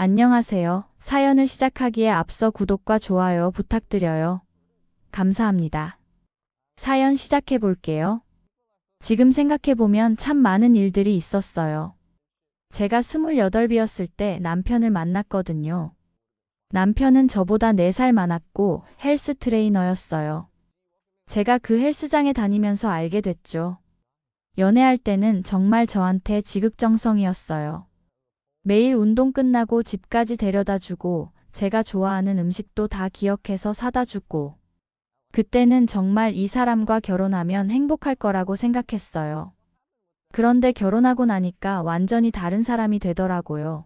안녕하세요. 사연을 시작하기에 앞서 구독과 좋아요 부탁드려요. 감사합니다. 사연 시작해 볼게요. 지금 생각해보면 참 많은 일들이 있었어요. 제가 28이었을 때 남편을 만났거든요. 남편은 저보다 4살 많았고 헬스 트레이너였어요. 제가 그 헬스장에 다니면서 알게 됐죠. 연애할 때는 정말 저한테 지극정성이었어요. 매일 운동 끝나고 집까지 데려다 주고 제가 좋아하는 음식도 다 기억해서 사다 주고 그때는 정말 이 사람과 결혼하면 행복할 거라고 생각했어요. 그런데 결혼하고 나니까 완전히 다른 사람이 되더라고요.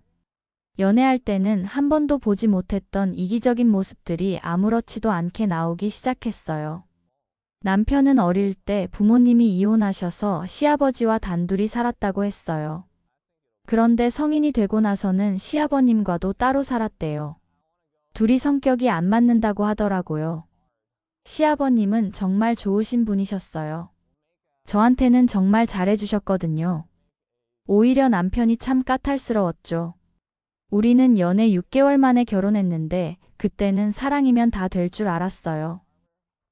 연애할 때는 한 번도 보지 못했던 이기적인 모습들이 아무렇지도 않게 나오기 시작했어요. 남편은 어릴 때 부모님이 이혼하셔서 시아버지와 단둘이 살았다고 했어요. 그런데 성인이 되고 나서는 시아버님과도 따로 살았대요. 둘이 성격이 안 맞는다고 하더라고요. 시아버님은 정말 좋으신 분이셨어요. 저한테는 정말 잘해주셨거든요. 오히려 남편이 참 까탈스러웠죠. 우리는 연애 6개월 만에 결혼했는데 그때는 사랑이면 다 될 줄 알았어요.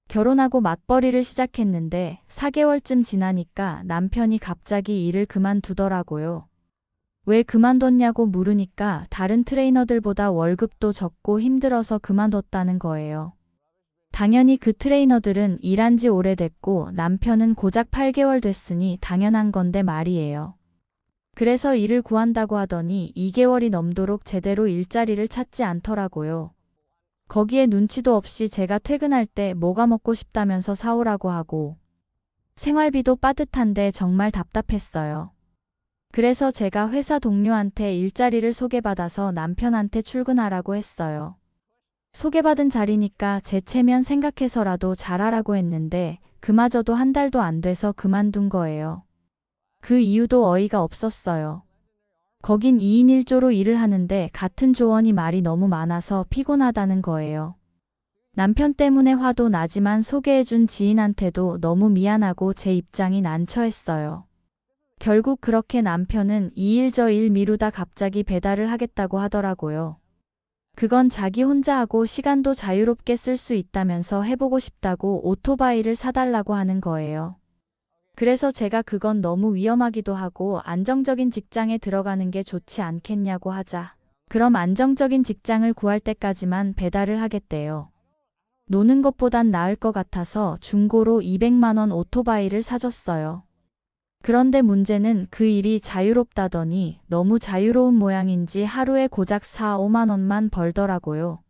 결혼하고 맞벌이를 시작했는데 4개월쯤 지나니까 남편이 갑자기 일을 그만두더라고요. 왜 그만뒀냐고 물으니까 다른 트레이너들보다 월급도 적고 힘들어서 그만뒀다는 거예요. 당연히 그 트레이너들은 일한 지 오래됐고 남편은 고작 8개월 됐으니 당연한 건데 말이에요. 그래서 일을 구한다고 하더니 2개월이 넘도록 제대로 일자리를 찾지 않더라고요. 거기에 눈치도 없이 제가 퇴근할 때 뭐가 먹고 싶다면서 사오라고 하고 생활비도 빠듯한데 정말 답답했어요. 그래서 제가 회사 동료한테 일자리를 소개받아서 남편한테 출근하라고 했어요. 소개받은 자리니까 제 체면 생각해서라도 잘하라고 했는데 그마저도 한 달도 안 돼서 그만둔 거예요. 그 이유도 어이가 없었어요. 거긴 2인 1조로 일을 하는데 같은 조원이 말이 너무 많아서 피곤하다는 거예요. 남편 때문에 화도 나지만 소개해준 지인한테도 너무 미안하고 제 입장이 난처했어요. 결국 그렇게 남편은 이 일 저 일 미루다 갑자기 배달을 하겠다고 하더라고요. 그건 자기 혼자 하고 시간도 자유롭게 쓸 수 있다면서 해보고 싶다고 오토바이를 사달라고 하는 거예요. 그래서 제가 그건 너무 위험하기도 하고 안정적인 직장에 들어가는 게 좋지 않겠냐고 하자. 그럼 안정적인 직장을 구할 때까지만 배달을 하겠대요. 노는 것보단 나을 것 같아서 중고로 200만 원 오토바이를 사줬어요. 그런데 문제는 그 일이 자유롭다더니 너무 자유로운 모양인지 하루에 고작 4, 5만 원만 벌더라고요.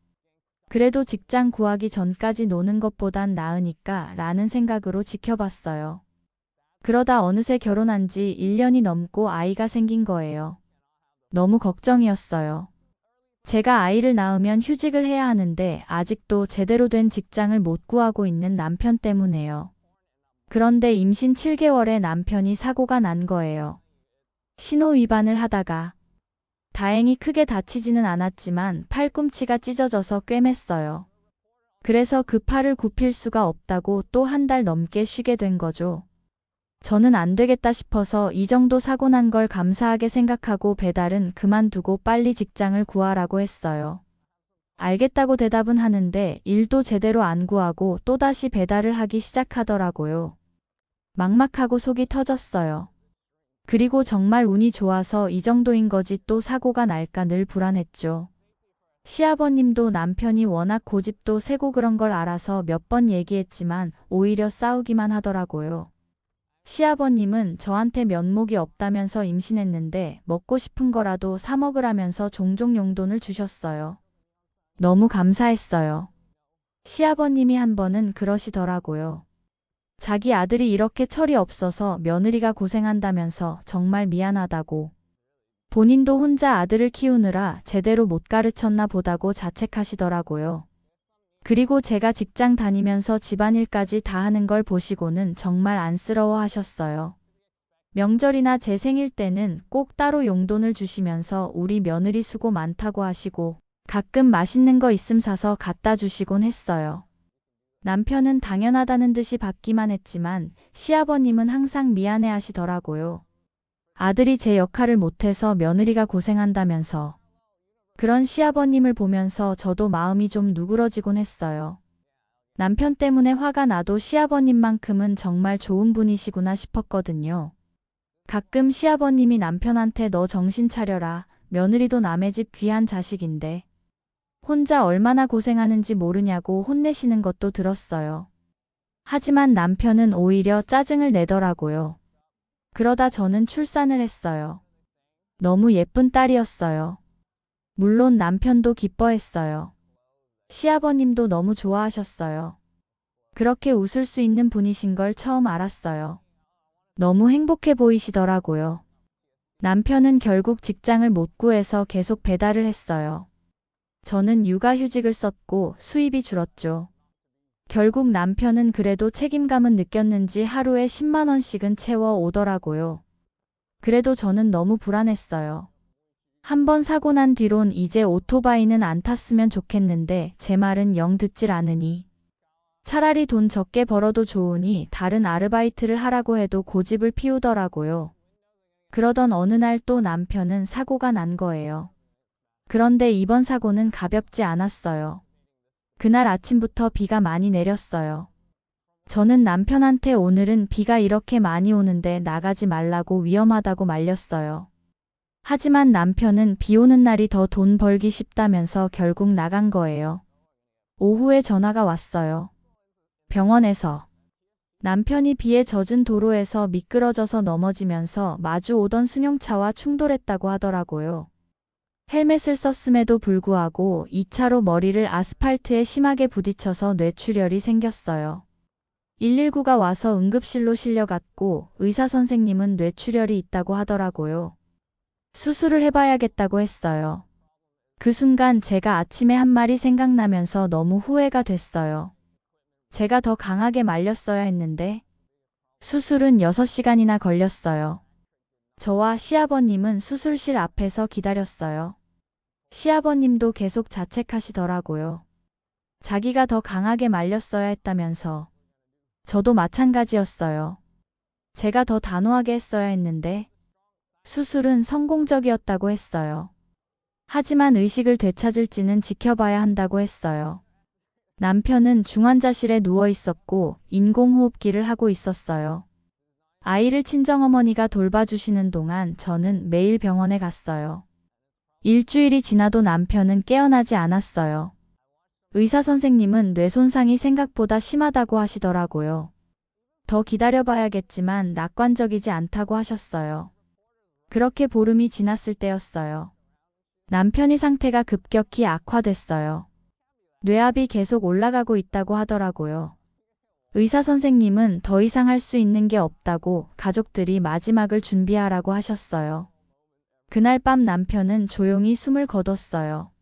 그래도 직장 구하기 전까지 노는 것보단 나으니까 라는 생각으로 지켜봤어요. 그러다 어느새 결혼한 지 1년이 넘고 아이가 생긴 거예요. 너무 걱정이었어요. 제가 아이를 낳으면 휴직을 해야 하는데 아직도 제대로 된 직장을 못 구하고 있는 남편 때문에요. 그런데 임신 7개월에 남편이 사고가 난 거예요. 신호 위반을 하다가 다행히 크게 다치지는 않았지만 팔꿈치가 찢어져서 꿰맸어요. 그래서 그 팔을 굽힐 수가 없다고 또 한 달 넘게 쉬게 된 거죠. 저는 안 되겠다 싶어서 이 정도 사고 난 걸 감사하게 생각하고 배달은 그만두고 빨리 직장을 구하라고 했어요. 알겠다고 대답은 하는데 일도 제대로 안 구하고 또다시 배달을 하기 시작하더라고요. 막막하고 속이 터졌어요. 그리고 정말 운이 좋아서 이 정도인 거지 또 사고가 날까 늘 불안했죠. 시아버님도 남편이 워낙 고집도 세고 그런 걸 알아서 몇 번 얘기했지만 오히려 싸우기만 하더라고요. 시아버님은 저한테 면목이 없다면서 임신했는데 먹고 싶은 거라도 사 먹으라면서 종종 용돈을 주셨어요. 너무 감사했어요. 시아버님이 한 번은 그러시더라고요. 자기 아들이 이렇게 철이 없어서 며느리가 고생한다면서 정말 미안하다고. 본인도 혼자 아들을 키우느라 제대로 못 가르쳤나 보다고 자책하시더라고요. 그리고 제가 직장 다니면서 집안일까지 다 하는 걸 보시고는 정말 안쓰러워 하셨어요. 명절이나 제 생일 때는 꼭 따로 용돈을 주시면서 우리 며느리 수고 많다고 하시고 가끔 맛있는 거 있음 사서 갖다 주시곤 했어요. 남편은 당연하다는 듯이 받기만 했지만 시아버님은 항상 미안해 하시더라고요. 아들이 제 역할을 못해서 며느리가 고생한다면서. 그런 시아버님을 보면서 저도 마음이 좀 누그러지곤 했어요. 남편 때문에 화가 나도 시아버님만큼은 정말 좋은 분이시구나 싶었거든요. 가끔 시아버님이 남편한테 너 정신 차려라. 며느리도 남의 집 귀한 자식인데 혼자 얼마나 고생하는지 모르냐고 혼내시는 것도 들었어요. 하지만 남편은 오히려 짜증을 내더라고요. 그러다 저는 출산을 했어요. 너무 예쁜 딸이었어요. 물론 남편도 기뻐했어요. 시아버님도 너무 좋아하셨어요. 그렇게 웃을 수 있는 분이신 걸 처음 알았어요. 너무 행복해 보이시더라고요. 남편은 결국 직장을 못 구해서 계속 배달을 했어요. 저는 육아휴직을 썼고 수입이 줄었죠. 결국 남편은 그래도 책임감은 느꼈는지 하루에 10만 원씩은 채워 오더라고요. 그래도 저는 너무 불안했어요. 한 번 사고 난 뒤론 이제 오토바이는 안 탔으면 좋겠는데 제 말은 영 듣질 않으니 차라리 돈 적게 벌어도 좋으니 다른 아르바이트를 하라고 해도 고집을 피우더라고요. 그러던 어느 날 또 남편은 사고가 난 거예요. 그런데 이번 사고는 가볍지 않았어요. 그날 아침부터 비가 많이 내렸어요. 저는 남편한테 오늘은 비가 이렇게 많이 오는데 나가지 말라고 위험하다고 말렸어요. 하지만 남편은 비 오는 날이 더 돈 벌기 쉽다면서 결국 나간 거예요. 오후에 전화가 왔어요. 병원에서 남편이 비에 젖은 도로에서 미끄러져서 넘어지면서 마주 오던 승용차와 충돌했다고 하더라고요. 헬멧을 썼음에도 불구하고 2차로 머리를 아스팔트에 심하게 부딪혀서 뇌출혈이 생겼어요. 119가 와서 응급실로 실려갔고 의사 선생님은 뇌출혈이 있다고 하더라고요. 수술을 해봐야겠다고 했어요. 그 순간 제가 아침에 한 말이 생각나면서 너무 후회가 됐어요. 제가 더 강하게 말렸어야 했는데 수술은 6시간이나 걸렸어요. 저와 시아버님은 수술실 앞에서 기다렸어요. 시아버님도 계속 자책하시더라고요. 자기가 더 강하게 말렸어야 했다면서. 저도 마찬가지였어요. 제가 더 단호하게 했어야 했는데 수술은 성공적이었다고 했어요. 하지만 의식을 되찾을지는 지켜봐야 한다고 했어요. 남편은 중환자실에 누워 있었고 인공호흡기를 하고 있었어요. 아이를 친정어머니가 돌봐주시는 동안 저는 매일 병원에 갔어요. 일주일이 지나도 남편은 깨어나지 않았어요. 의사 선생님은 뇌 손상이 생각보다 심하다고 하시더라고요. 더 기다려봐야겠지만 낙관적이지 않다고 하셨어요. 그렇게 보름이 지났을 때였어요. 남편이 상태가 급격히 악화됐어요. 뇌압이 계속 올라가고 있다고 하더라고요. 의사 선생님은 더 이상 할 수 있는 게 없다고 가족들이 마지막을 준비하라고 하셨어요. 그날 밤 남편은 조용히 숨을 거뒀어요.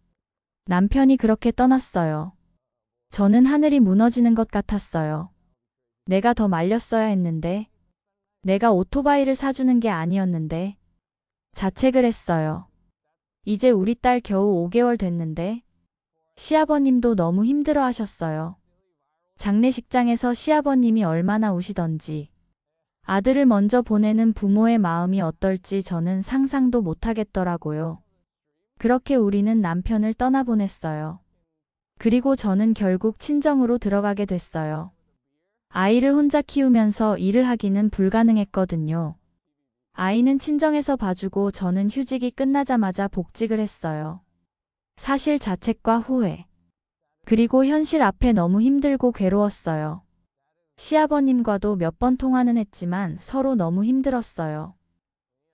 남편이 그렇게 떠났어요. 저는 하늘이 무너지는 것 같았어요. 내가 더 말렸어야 했는데, 내가 오토바이를 사주는 게 아니었는데, 자책을 했어요. 이제 우리 딸 겨우 5개월 됐는데, 시아버님도 너무 힘들어 하셨어요. 장례식장에서 시아버님이 얼마나 우시던지, 아들을 먼저 보내는 부모의 마음이 어떨지 저는 상상도 못하겠더라고요. 그렇게 우리는 남편을 떠나보냈어요. 그리고 저는 결국 친정으로 들어가게 됐어요. 아이를 혼자 키우면서 일을 하기는 불가능했거든요. 아이는 친정에서 봐주고 저는 휴직이 끝나자마자 복직을 했어요. 사실 자책과 후회, 그리고 현실 앞에 너무 힘들고 괴로웠어요. 시아버님과도 몇 번 통화는 했지만 서로 너무 힘들었어요.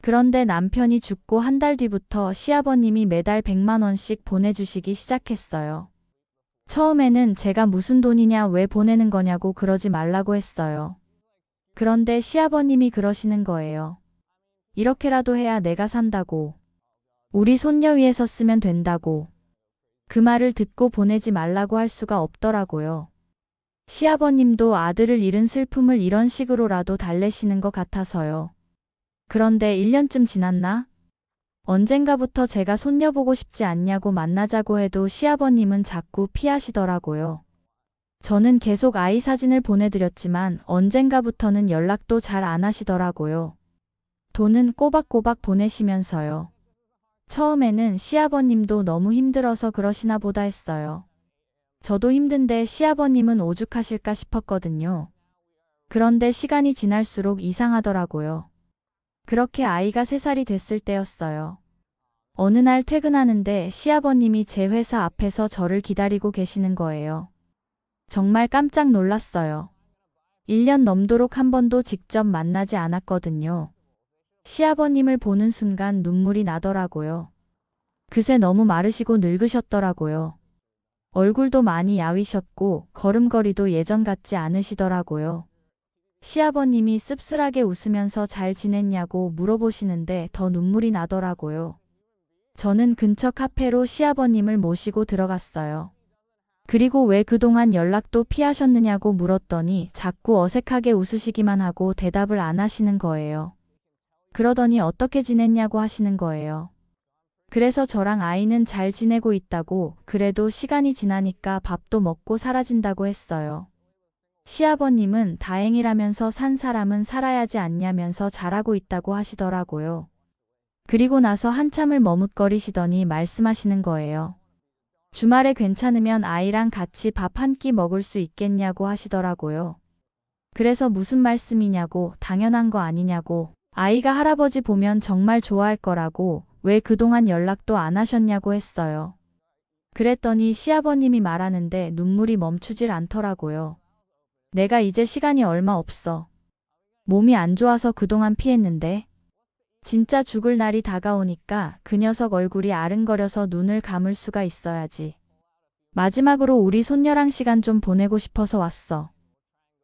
그런데 남편이 죽고 한 달 뒤부터 시아버님이 매달 100만 원씩 보내주시기 시작했어요. 처음에는 제가 무슨 돈이냐 왜 보내는 거냐고 그러지 말라고 했어요. 그런데 시아버님이 그러시는 거예요. 이렇게라도 해야 내가 산다고. 우리 손녀 위해서 쓰면 된다고. 그 말을 듣고 보내지 말라고 할 수가 없더라고요. 시아버님도 아들을 잃은 슬픔을 이런 식으로라도 달래시는 것 같아서요. 그런데 1년쯤 지났나? 언젠가부터 제가 손녀 보고 싶지 않냐고 만나자고 해도 시아버님은 자꾸 피하시더라고요. 저는 계속 아이 사진을 보내드렸지만 언젠가부터는 연락도 잘 안 하시더라고요. 돈은 꼬박꼬박 보내시면서요. 처음에는 시아버님도 너무 힘들어서 그러시나 보다 했어요. 저도 힘든데 시아버님은 오죽하실까 싶었거든요. 그런데 시간이 지날수록 이상하더라고요. 그렇게 아이가 3살이 됐을 때였어요. 어느 날 퇴근하는데 시아버님이 제 회사 앞에서 저를 기다리고 계시는 거예요. 정말 깜짝 놀랐어요. 1년 넘도록 한 번도 직접 만나지 않았거든요. 시아버님을 보는 순간 눈물이 나더라고요. 그새 너무 마르시고 늙으셨더라고요. 얼굴도 많이 야위셨고 걸음걸이도 예전 같지 않으시더라고요. 시아버님이 씁쓸하게 웃으면서 잘 지냈냐고 물어보시는데 더 눈물이 나더라고요. 저는 근처 카페로 시아버님을 모시고 들어갔어요. 그리고 왜 그동안 연락도 피하셨느냐고 물었더니 자꾸 어색하게 웃으시기만 하고 대답을 안 하시는 거예요. 그러더니 어떻게 지냈냐고 하시는 거예요. 그래서 저랑 아이는 잘 지내고 있다고, 그래도 시간이 지나니까 밥도 먹고 사라진다고 했어요. 시아버님은 다행이라면서 산 사람은 살아야지 않냐면서 잘하고 있다고 하시더라고요. 그리고 나서 한참을 머뭇거리시더니 말씀하시는 거예요. 주말에 괜찮으면 아이랑 같이 밥 한 끼 먹을 수 있겠냐고 하시더라고요. 그래서 무슨 말씀이냐고, 당연한 거 아니냐고, 아이가 할아버지 보면 정말 좋아할 거라고, 왜 그동안 연락도 안 하셨냐고 했어요. 그랬더니 시아버님이 말하는데 눈물이 멈추질 않더라고요. 내가 이제 시간이 얼마 없어. 몸이 안 좋아서 그동안 피했는데. 진짜 죽을 날이 다가오니까 그 녀석 얼굴이 아른거려서 눈을 감을 수가 있어야지. 마지막으로 우리 손녀랑 시간 좀 보내고 싶어서 왔어.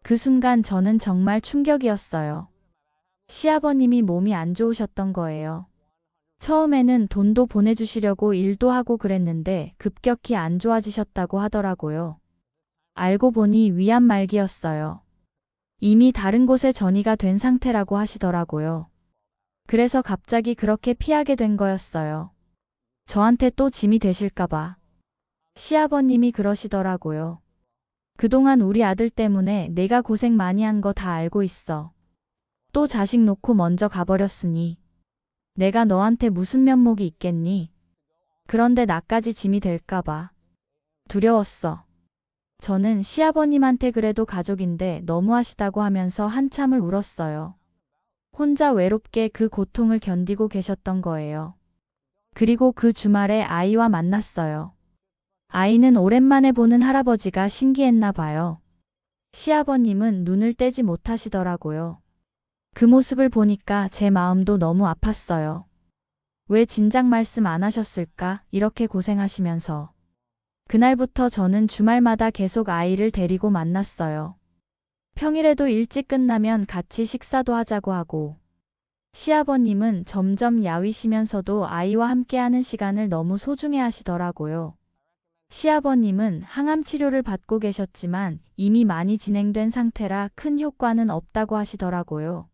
그 순간 저는 정말 충격이었어요. 시아버님이 몸이 안 좋으셨던 거예요. 처음에는 돈도 보내주시려고 일도 하고 그랬는데 급격히 안 좋아지셨다고 하더라고요. 알고 보니 위암 말기였어요. 이미 다른 곳에 전이가 된 상태라고 하시더라고요. 그래서 갑자기 그렇게 피하게 된 거였어요. 저한테 또 짐이 되실까봐. 시아버님이 그러시더라고요. 그동안 우리 아들 때문에 내가 고생 많이 한 거 다 알고 있어. 또 자식 놓고 먼저 가버렸으니. 내가 너한테 무슨 면목이 있겠니? 그런데 나까지 짐이 될까봐. 두려웠어. 저는 시아버님한테 그래도 가족인데 너무하시다고 하면서 한참을 울었어요. 혼자 외롭게 그 고통을 견디고 계셨던 거예요. 그리고 그 주말에 아이와 만났어요. 아이는 오랜만에 보는 할아버지가 신기했나 봐요. 시아버님은 눈을 떼지 못하시더라고요. 그 모습을 보니까 제 마음도 너무 아팠어요. 왜 진작 말씀 안 하셨을까? 이렇게 고생하시면서. 그날부터 저는 주말마다 계속 아이를 데리고 만났어요. 평일에도 일찍 끝나면 같이 식사도 하자고 하고. 시아버님은 점점 야위시면서도 아이와 함께하는 시간을 너무 소중해 하시더라고요. 시아버님은 항암 치료를 받고 계셨지만 이미 많이 진행된 상태라 큰 효과는 없다고 하시더라고요.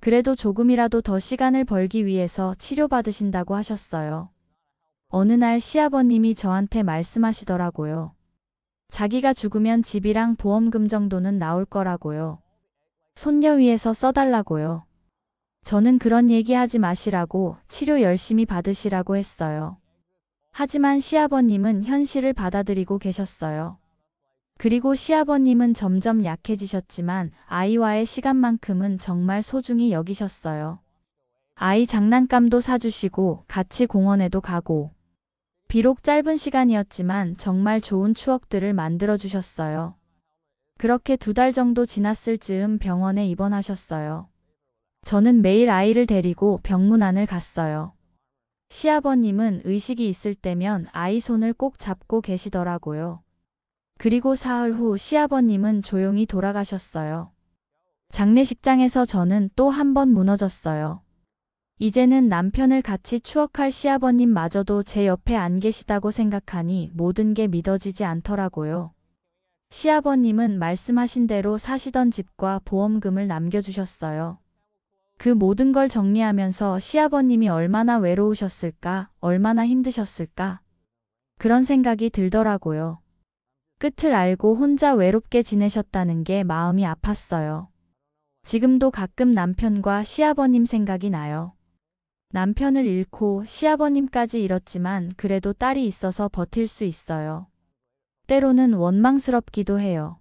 그래도 조금이라도 더 시간을 벌기 위해서 치료받으신다고 하셨어요. 어느 날 시아버님이 저한테 말씀하시더라고요. 자기가 죽으면 집이랑 보험금 정도는 나올 거라고요. 손녀 위해서 써달라고요. 저는 그런 얘기 하지 마시라고, 치료 열심히 받으시라고 했어요. 하지만 시아버님은 현실을 받아들이고 계셨어요. 그리고 시아버님은 점점 약해지셨지만 아이와의 시간만큼은 정말 소중히 여기셨어요. 아이 장난감도 사주시고 같이 공원에도 가고. 비록 짧은 시간이었지만 정말 좋은 추억들을 만들어주셨어요. 그렇게 2달 정도 지났을 즈음 병원에 입원하셨어요. 저는 매일 아이를 데리고 병문안을 갔어요. 시아버님은 의식이 있을 때면 아이 손을 꼭 잡고 계시더라고요. 그리고 사흘 후 시아버님은 조용히 돌아가셨어요. 장례식장에서 저는 또 한 번 무너졌어요. 이제는 남편을 같이 추억할 시아버님마저도 제 옆에 안 계시다고 생각하니 모든 게 믿어지지 않더라고요. 시아버님은 말씀하신 대로 사시던 집과 보험금을 남겨주셨어요. 그 모든 걸 정리하면서 시아버님이 얼마나 외로우셨을까, 얼마나 힘드셨을까. 그런 생각이 들더라고요. 끝을 알고 혼자 외롭게 지내셨다는 게 마음이 아팠어요. 지금도 가끔 남편과 시아버님 생각이 나요. 남편을 잃고 시아버님까지 잃었지만 그래도 딸이 있어서 버틸 수 있어요. 때로는 원망스럽기도 해요.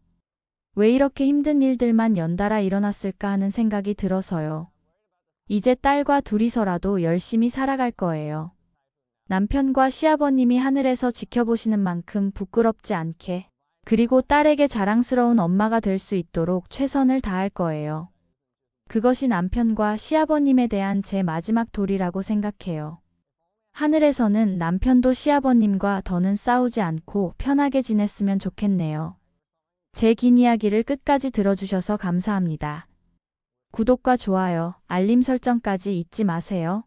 왜 이렇게 힘든 일들만 연달아 일어났을까 하는 생각이 들어서요. 이제 딸과 둘이서라도 열심히 살아갈 거예요. 남편과 시아버님이 하늘에서 지켜보시는 만큼 부끄럽지 않게, 그리고 딸에게 자랑스러운 엄마가 될 수 있도록 최선을 다할 거예요. 그것이 남편과 시아버님에 대한 제 마지막 도리라고 생각해요. 하늘에서는 남편도 시아버님과 더는 싸우지 않고 편하게 지냈으면 좋겠네요. 제 긴 이야기를 끝까지 들어주셔서 감사합니다. 구독과 좋아요, 알림 설정까지 잊지 마세요.